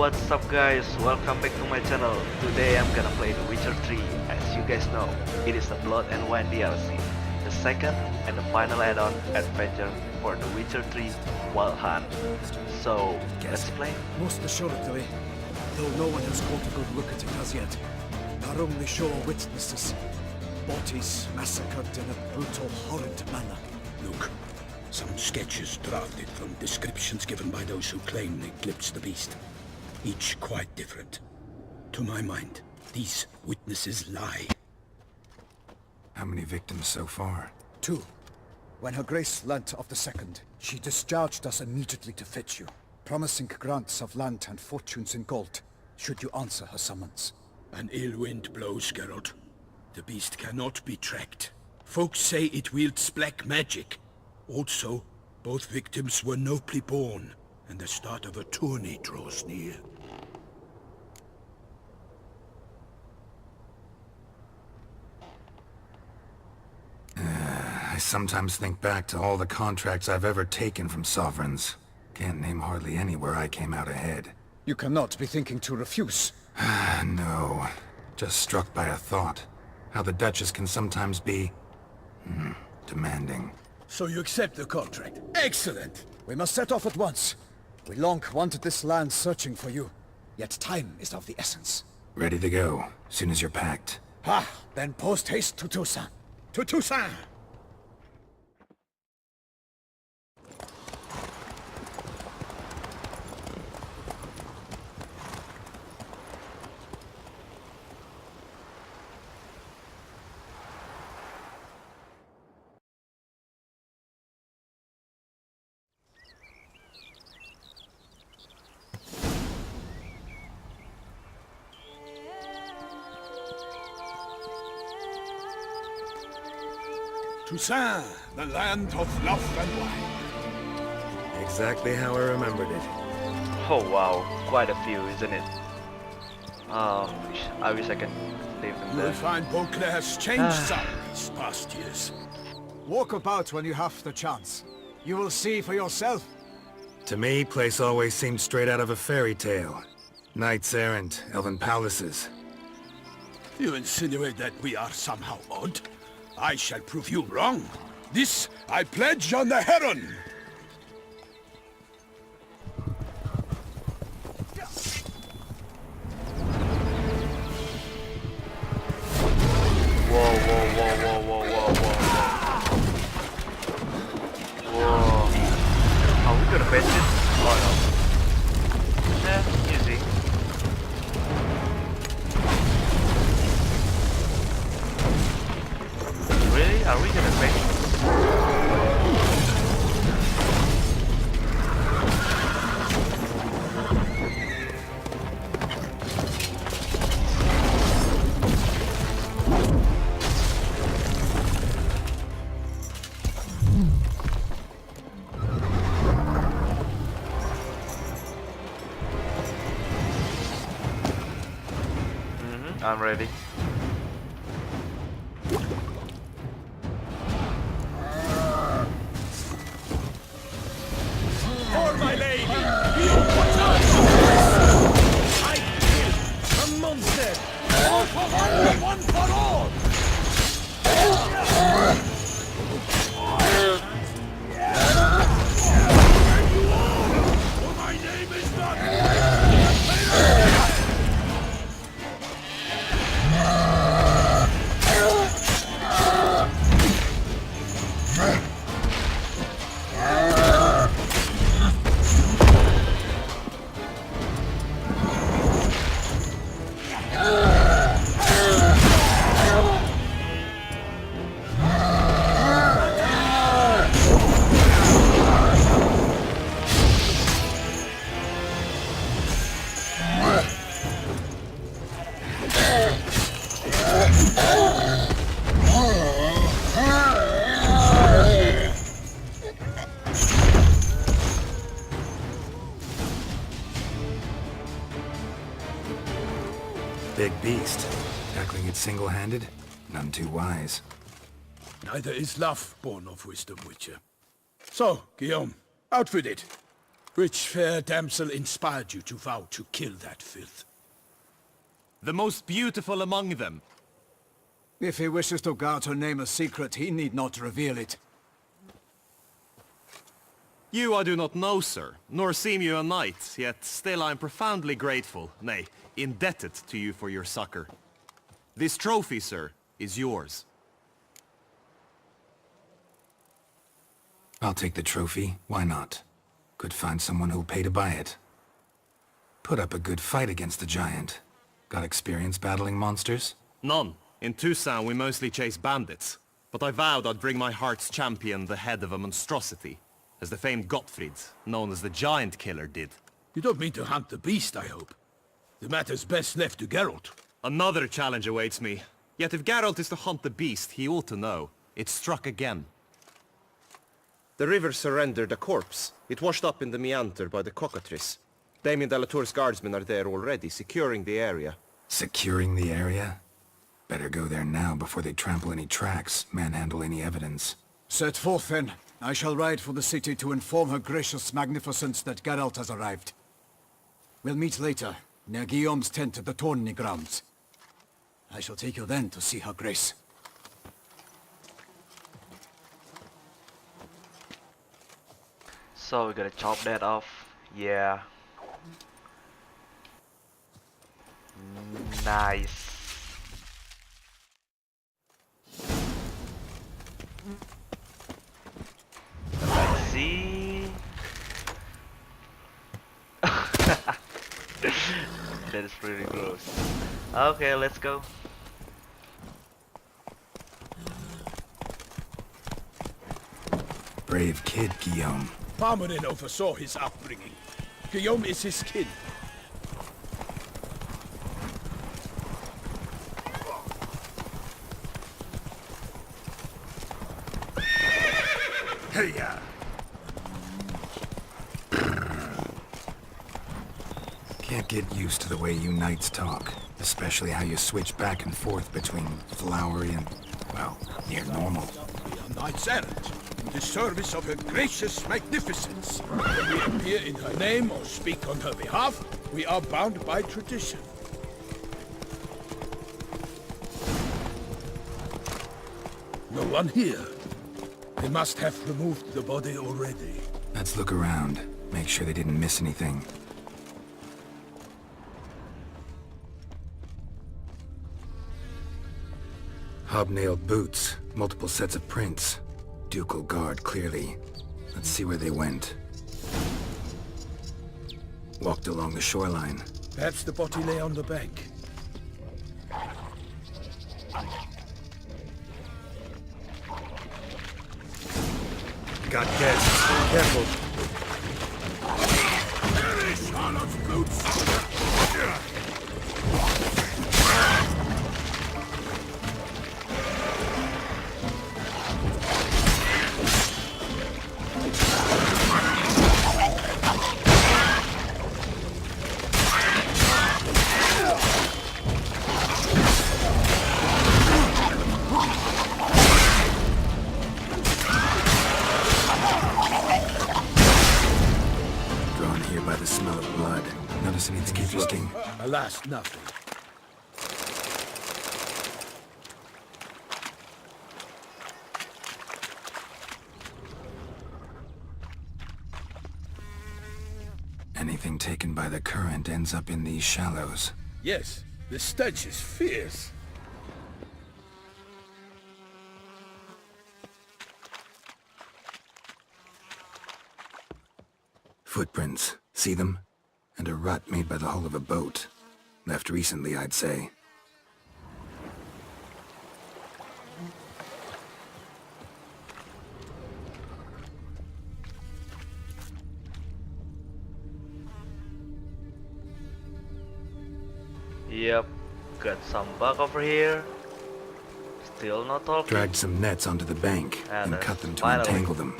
What's up guys, welcome back to my channel. Today I'm gonna play The Witcher 3. As you guys know, it is the Blood and Wine DLC, the second and the final add-on adventure for The Witcher 3 Wild Hunt. So, let's play. Most assuredly, though no one has caught a good look at it as yet. Our only sure witnesses. Bodies massacred in a brutal, horrid manner. Look, some sketches drafted from descriptions given by those who claim they glimpsed the beast. Each quite different. To my mind, these witnesses lie. How many victims so far? 2. When Her Grace learnt of the second, she discharged us immediately to fetch you, promising grants of land and fortunes in gold, should you answer her summons. An ill wind blows, Geralt. The beast cannot be tracked. Folks say it wields black magic. Also, both victims were nobly born, and the start of a tourney draws near. I sometimes think back to all the contracts I've ever taken from sovereigns. Can't name hardly any where I came out ahead. You cannot be thinking to refuse. No. Just struck by a thought. How the Duchess can sometimes be... demanding. So you accept the contract? Excellent! We must set off at once. We long wanted this land searching for you, yet time is of the essence. Ready to go, soon as you're packed. Then post haste to Toussaint. To Toussaint! Toussaint, the land of love and wine. Exactly how I remembered it. Oh wow, quite a few, isn't it? I wish I could leave them You'll there. find Beauclair has changed some these past years. Walk about when you have the chance. You will see for yourself. To me, place always seemed straight out of a fairy tale. Knights errant, elven palaces. You insinuate that we are somehow odd? I shall prove you wrong. This I pledge on the Heron! Whoa, whoa, whoa, whoa, whoa, whoa, whoa, whoa. Whoa. Are we gonna fetch it? Oh no. Yeah, easy. Really? Are we gonna fetch it? I'm ready. For my lady! I kill the monster! All for one for all! For my name is not... Big beast. Tackling it single-handed? None too wise. Neither is love born of wisdom, Witcher. So, Guillaume, out with it. Which fair damsel inspired you to vow to kill that filth? The most beautiful among them. If he wishes to guard her name a secret, he need not reveal it. You I do not know, sir, nor seem you a knight, yet still I am profoundly grateful, nay, indebted to you for your succor. This trophy, sir, is yours. I'll take the trophy. Why not? Could find someone who'll pay to buy it. Put up a good fight against the giant. Got experience battling monsters? None. In Toussaint we mostly chase bandits. But I vowed I'd bring my heart's champion the head of a monstrosity, as the famed Gottfried, known as the Giant Killer, did. You don't mean to hunt the beast, I hope. The matter's best left to Geralt. Another challenge awaits me. Yet if Geralt is to hunt the beast, he ought to know. It struck again. The river surrendered a corpse. It washed up in the meander by the cockatrice. Damien de la Tour's guardsmen are there already, securing the area. Securing the area? Better go there now before they trample any tracks, manhandle any evidence. Set forth then. I shall ride for the city to inform her gracious magnificence that Geralt has arrived. We'll meet later, near Guillaume's tent at the Tourney grounds. I shall take you then to see her grace. So we're gonna chop that off. Yeah. Nice. Let's see. That is pretty gross. Okay, let's go. Brave kid, Guillaume. Parmanin oversaw his upbringing. Guillaume is his kin. Hey-ya! Can't get used to the way you knights talk, especially how you switch back and forth between flowery and, well, near normal. We are knights errant, in the service of her gracious magnificence. When we appear in her name or speak on her behalf, we are bound by tradition. No one here. They must have removed the body already. Let's look around, make sure they didn't miss anything. Hobnailed boots, multiple sets of prints. Ducal guard, clearly. Let's see where they went. Walked along the shoreline. Perhaps the body lay on the bank. Got guests. Careful. Drawn here by the smell of blood. Notice anything interesting? Alas, nothing. Anything taken by the current ends up in these shallows. Yes, the stench is fierce. Footprints. See them? And a rut made by the hull of a boat. Left recently, I'd say. Yep, got some bug over here. Still not talking. Dragged some nets onto the bank And and cut them to finally. untangle them.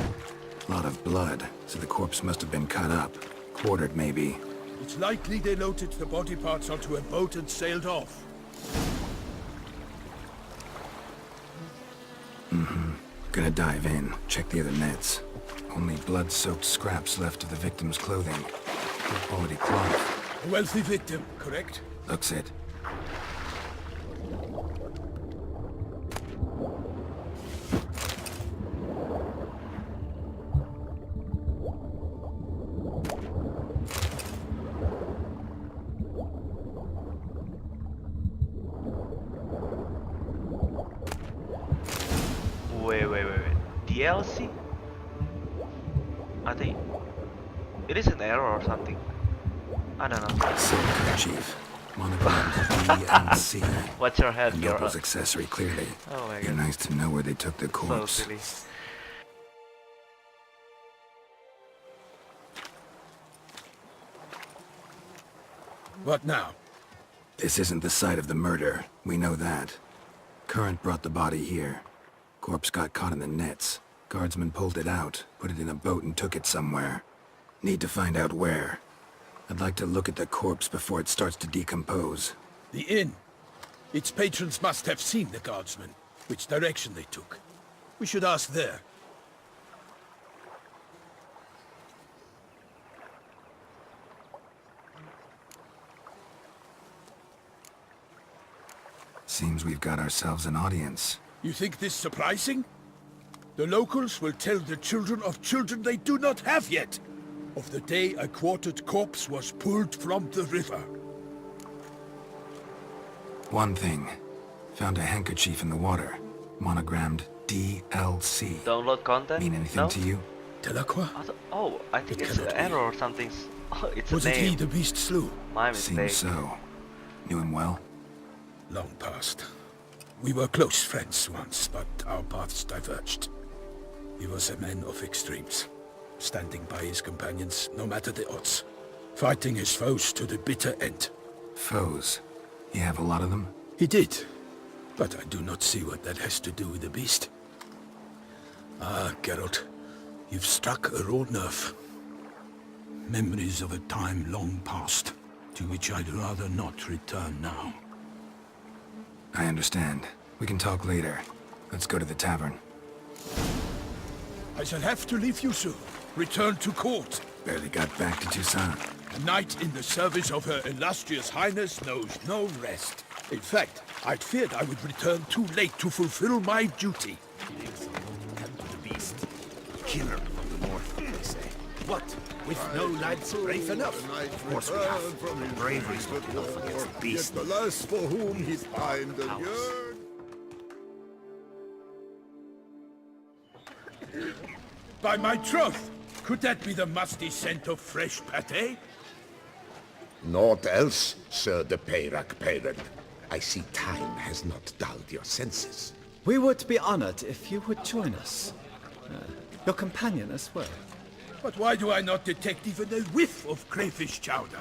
Lot of blood, so the corpse must have been cut up. Quartered, maybe. It's likely they loaded the body parts onto a boat and sailed off. Gonna dive in, check the other nets. Only blood-soaked scraps left of the victim's clothing. Good quality cloth. A wealthy victim, correct? Looks it. Wait. DLC? I think it is an error or something. I don't know. Silk Chief. Monogrammed DLC. What's your head, And girl? Nobles accessory, clearly. Oh my Be god. nice to know where they took the So corpse. silly. What now? This isn't the site of the murder. We know that. Current brought the body here. Corpse got caught in the nets. Guardsmen pulled it out, put it in a boat and took it somewhere. Need to find out where. I'd like to look at the corpse before it starts to decompose. The inn. Its patrons must have seen the guardsmen, which direction they took. We should ask there. Seems we've got ourselves an audience. You think this surprising? The locals will tell the children of children they do not have yet, of the day a quartered corpse was pulled from the river. One thing. Found a handkerchief in the water. Monogrammed DLC. Download content? Mean anything No? to you? Delacroix? Oh, I think It it's an cannot be. error or something. Oh, it's Was a it he name. the beast slew? My mistake. Seems so. Knew him well? Long past. We were close friends once, but our paths diverged. He was a man of extremes, standing by his companions no matter the odds, fighting his foes to the bitter end. Foes. You have a lot of them? He did, but I do not see what that has to do with the beast. Ah, Geralt, you've struck a raw nerve. Memories of a time long past, to which I'd rather not return now. I understand. We can talk later. Let's go to the tavern. I shall have to leave you soon. Return to court. Barely got back to Toussaint. A knight in the service of Her Illustrious Highness knows no rest. In fact, I'd feared I would return too late to fulfill my duty. The beast. Killer of the north, they say. What? With no lads brave enough? Of course we have. But bravery's not enough against the beast. The lass for whom he pined and yearned. By my troth, could that be the musty scent of fresh pâté? Naught else, Sir de Peyrac Parent. I see time has not dulled your senses. We would be honored if you would join us. Your companion as well. But why do I not detect even a whiff of crayfish chowder?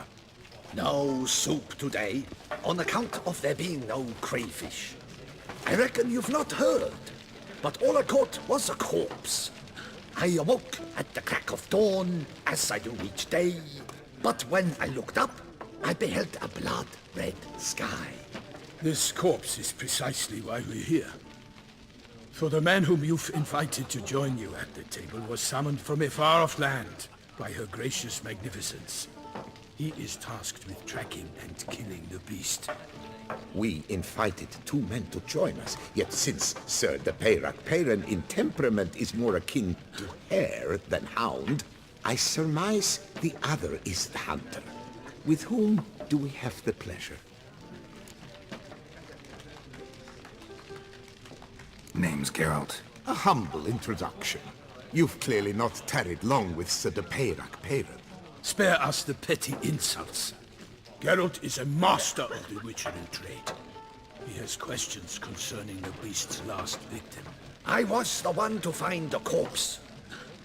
No soup today, on account of there being no crayfish. I reckon you've not heard, but all I caught was a corpse. I awoke at the crack of dawn, as I do each day, but when I looked up, I beheld a blood-red sky. This corpse is precisely why we're here. For the man whom you've invited to join you at the table was summoned from a far-off land by her gracious magnificence. He is tasked with tracking and killing the beast. We invited two men to join us, yet since Sir de Peyrac Parent in temperament is more akin to hare than hound, I surmise the other is the hunter. With whom do we have the pleasure? Name's Geralt. A humble introduction. You've clearly not tarried long with Sir de Peyrac Parent. Spare us the petty insults. Geralt is a master of the witchery trade. He has questions concerning the beast's last victim. I was the one to find the corpse.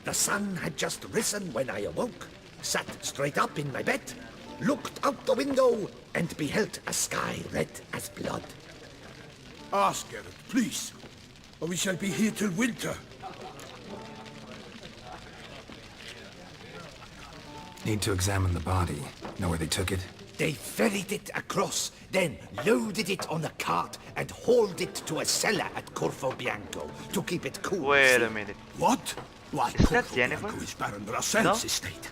The sun had just risen when I awoke, sat straight up in my bed, looked out the window, and beheld a sky red as blood. Ask Geralt, please, or we shall be here till winter. Need to examine the body. Know where they took it? They ferried it across, then loaded it on a cart and hauled it to a cellar at Corvo Bianco to keep it cool. Wait a see? minute. What? Why, Is that Corvo Jennifer? Bianco is Baron Russell's No? estate.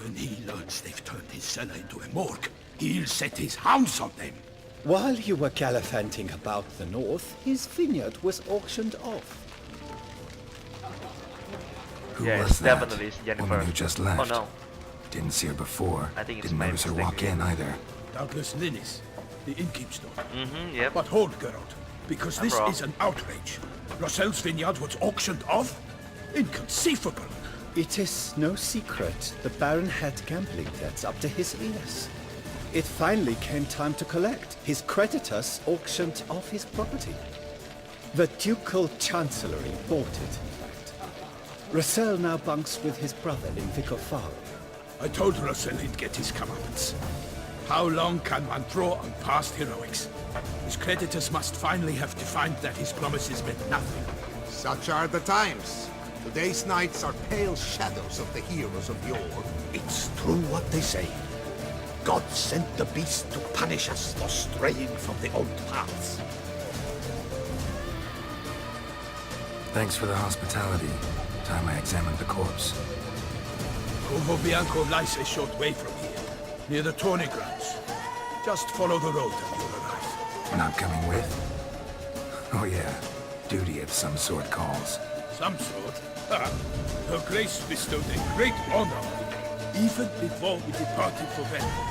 When he learns they've turned his cellar into a morgue, he'll set his hounds on them. While you were gallivanting about the north, his vineyard was auctioned off. Who Yeah, was it's that? definitely Jennifer. Woman who just left. Oh no. Didn't see her before. I think it's Didn't my notice her mistake walk again. in either. Doubtless Linnis, the innkeep's daughter. Mm-hmm, yep. But hold, Geralt, because this wrong. is an outrage. Russell's vineyard was auctioned off? Inconceivable! It is no secret the Baron had gambling debts up to his ears. It finally came time to collect. His creditors auctioned off his property. The Ducal Chancellery bought it, in fact. Russell now bunks with his brother in Vicofaro. I told Russell he'd get his comeuppance. How long can one draw on past heroics? His creditors must finally have defined that his promises meant nothing. Such are the times. Today's knights are pale shadows of the heroes of yore. It's true what they say. God sent the beast to punish us for straying from the old paths. Thanks for the hospitality. Time I examined the corpse. Corvo Bianco lies a short way from here, near the tourney grounds. Just follow the road and you'll arrive. Not coming with? Oh yeah, duty of some sort calls. Some sort? Ah, Her Grace bestowed a great honor on me, even before we departed for Venice.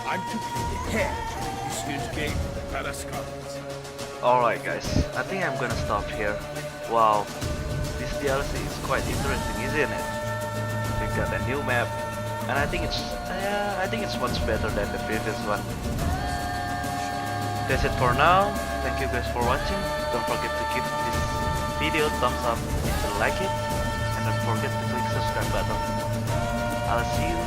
I'm to play the hare during this year's game of the Parascars. Alright guys, I think I'm gonna stop here. Wow, this DLC is quite interesting, isn't it? We got a new map, and I think it's much better than the previous one. That's it for now. Thank you guys for watching. Don't forget to give this video thumbs up if you like it, and don't forget to click subscribe button. I'll see you